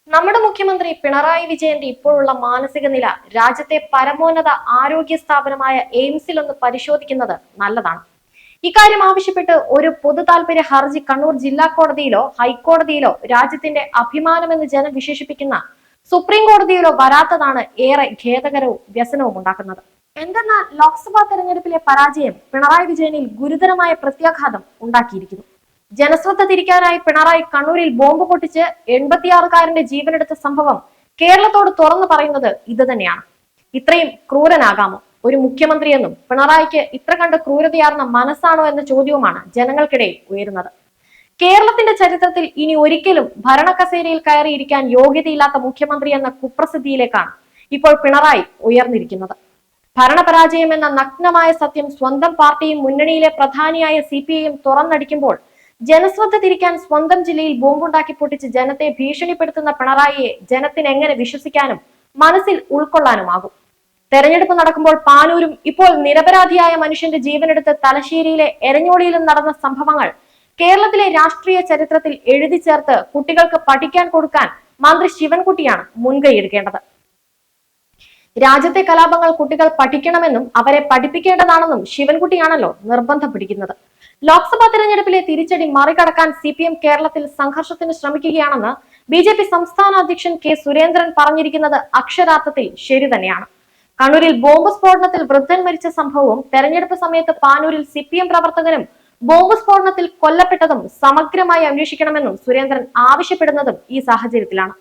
നമ്മുടെ മുഖ്യമന്ത്രി പിണറായി വിജയന്റെ ഇപ്പോഴുള്ള മാനസിക നില രാജ്യത്തെ പരമോന്നത ആരോഗ്യ സ്ഥാപനമായ എയിംസിൽ ഒന്ന് പരിശോധിക്കുന്നത് നല്ലതാണ്. ഇക്കാര്യം ആവശ്യപ്പെട്ട് ഒരു പൊതു താൽപര്യ ഹർജി കണ്ണൂർ ജില്ലാ കോടതിയിലോ ഹൈക്കോടതിയിലോ രാജ്യത്തിന്റെ അഭിമാനമെന്ന് ജനം വിശേഷിപ്പിക്കുന്ന സുപ്രീം കോടതിയിലോ വരാത്തതാണ് ഏറെ ഖേദകരവും വ്യസനവും ഉണ്ടാക്കുന്നത്. എന്തെന്നാൽ ലോക്സഭാ തെരഞ്ഞെടുപ്പിലെ പരാജയം പിണറായി വിജയനിൽ ഗുരുതരമായ പ്രത്യാഘാതം ഉണ്ടാക്കിയിരിക്കുന്നു. ജനശ്രദ്ധ തിരിക്കാനായി പിണറായി കണ്ണൂരിൽ ബോംബ് പൊട്ടിച്ച് 86കാരന്റെ ജീവനെടുത്ത സംഭവം കേരളത്തോട് തുറന്നു പറയുന്നത് ഇത് തന്നെയാണ്. ഇത്രയും ക്രൂരനാകാമോ ഒരു മുഖ്യമന്ത്രിയെന്നും പിണറായിക്ക് ഇത്ര കണ്ട് ക്രൂരതയാർന്ന മനസ്സാണോ എന്ന ചോദ്യവുമാണ് ജനങ്ങൾക്കിടയിൽ ഉയരുന്നത്. കേരളത്തിന്റെ ചരിത്രത്തിൽ ഇനി ഒരിക്കലും ഭരണകസേരയിൽ കയറിയിരിക്കാൻ യോഗ്യതയില്ലാത്ത മുഖ്യമന്ത്രി എന്ന കുപ്രസിദ്ധിയിലേക്കാണ് ഇപ്പോൾ പിണറായി ഉയർന്നിരിക്കുന്നത്. ഭരണപരാജയം എന്ന നഗ്നമായ സത്യം സ്വന്തം പാർട്ടിയും മുന്നണിയിലെ പ്രധാനിയായ CPI തുറന്നടിക്കുമ്പോൾ ജനശ്രദ്ധ തിരിക്കാൻ സ്വന്തം ജില്ലയിൽ ബോംബുണ്ടാക്കി പൊട്ടിച്ച് ജനത്തെ ഭീഷണിപ്പെടുത്തുന്ന പിണറായിയെ ജനത്തിന് എങ്ങനെ വിശ്വസിക്കാനും മനസ്സിൽ ഉൾക്കൊള്ളാനുമാകും? തെരഞ്ഞെടുപ്പ് നടക്കുമ്പോൾ പാനൂരും ഇപ്പോൾ നിരപരാധിയായ മനുഷ്യന്റെ ജീവനെടുത്ത് തലശ്ശേരിയിലെ എരഞ്ഞോളിയിലും നടന്ന സംഭവങ്ങൾ കേരളത്തിലെ രാഷ്ട്രീയ ചരിത്രത്തിൽ എഴുതി ചേർത്ത് കുട്ടികൾക്ക് പഠിക്കാൻ കൊടുക്കാൻ മന്ത്രി ശിവൻകുട്ടിയാണ് മുൻകൈ എടുക്കേണ്ടത്. രാജ്യത്തെ കലാപങ്ങൾ കുട്ടികൾ പഠിക്കണമെന്നും അവരെ പഠിപ്പിക്കേണ്ടതാണെന്നും ശിവൻകുട്ടിയാണല്ലോ നിർബന്ധം പിടിക്കുന്നത്. ലോക്സഭാ തെരഞ്ഞെടുപ്പിലെ തിരിച്ചടി മറികടക്കാൻ CPM കേരളത്തിൽ സംഘർഷത്തിന് ശ്രമിക്കുകയാണെന്ന് BJP സംസ്ഥാന അധ്യക്ഷൻ K സുരേന്ദ്രൻ പറഞ്ഞിരിക്കുന്നത് അക്ഷരാർത്ഥത്തിൽ ശരി തന്നെയാണ്. കണ്ണൂരിൽ ബോംബ് സ്ഫോടനത്തിൽ വൃദ്ധൻ മരിച്ച സംഭവവും തെരഞ്ഞെടുപ്പ് സമയത്ത് പാനൂരിൽ CPM പ്രവർത്തകരും ബോംബ് സ്ഫോടനത്തിൽ കൊല്ലപ്പെട്ടതും സമഗ്രമായി അന്വേഷിക്കണമെന്നും സുരേന്ദ്രൻ ആവശ്യപ്പെടുന്നതും ഈ സാഹചര്യത്തിലാണ്.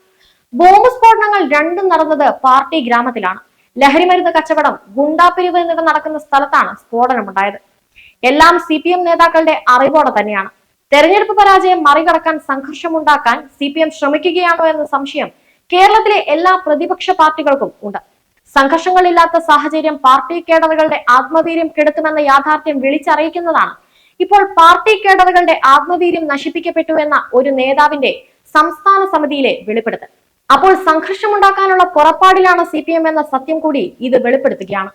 ബോംബ് സ്ഫോടനങ്ങൾ രണ്ടും നടന്നത് പാർട്ടി ഗ്രാമത്തിലാണ്. ലഹരിമരുന്ന് കച്ചവടം, ഗുണ്ടാപ്പിരിവ് എന്നിവ നടക്കുന്ന സ്ഥലത്താണ് സ്ഫോടനമുണ്ടായത്. എല്ലാം CPM നേതാക്കളുടെ അറിവോടെ തന്നെയാണ്. തെരഞ്ഞെടുപ്പ് പരാജയം മറികടക്കാൻ സംഘർഷമുണ്ടാക്കാൻ CPM ശ്രമിക്കുകയാണോ എന്ന സംശയം കേരളത്തിലെ എല്ലാ പ്രതിപക്ഷ പാർട്ടികൾക്കും ഉണ്ട്. സംഘർഷങ്ങളില്ലാത്ത സാഹചര്യം പാർട്ടി കേഡറുകളുടെ ആത്മവീര്യം കെടുത്തുമെന്ന യാഥാർത്ഥ്യം വിളിച്ചറിയിക്കുന്നതാണ് ഇപ്പോൾ പാർട്ടി കേഡറുകളുടെ ആത്മവീര്യം നശിപ്പിക്കപ്പെട്ടു എന്ന ഒരു നേതാവിന്റെ സംസ്ഥാന സമിതിയിലെ വെളിപ്പെടുത്തൽ. അപ്പോൾ സംഘർഷമുണ്ടാക്കാനുള്ള പുറപ്പാടിലാണ് CPM എന്ന സത്യം കൂടി ഇത് വെളിപ്പെടുത്തുകയാണ്.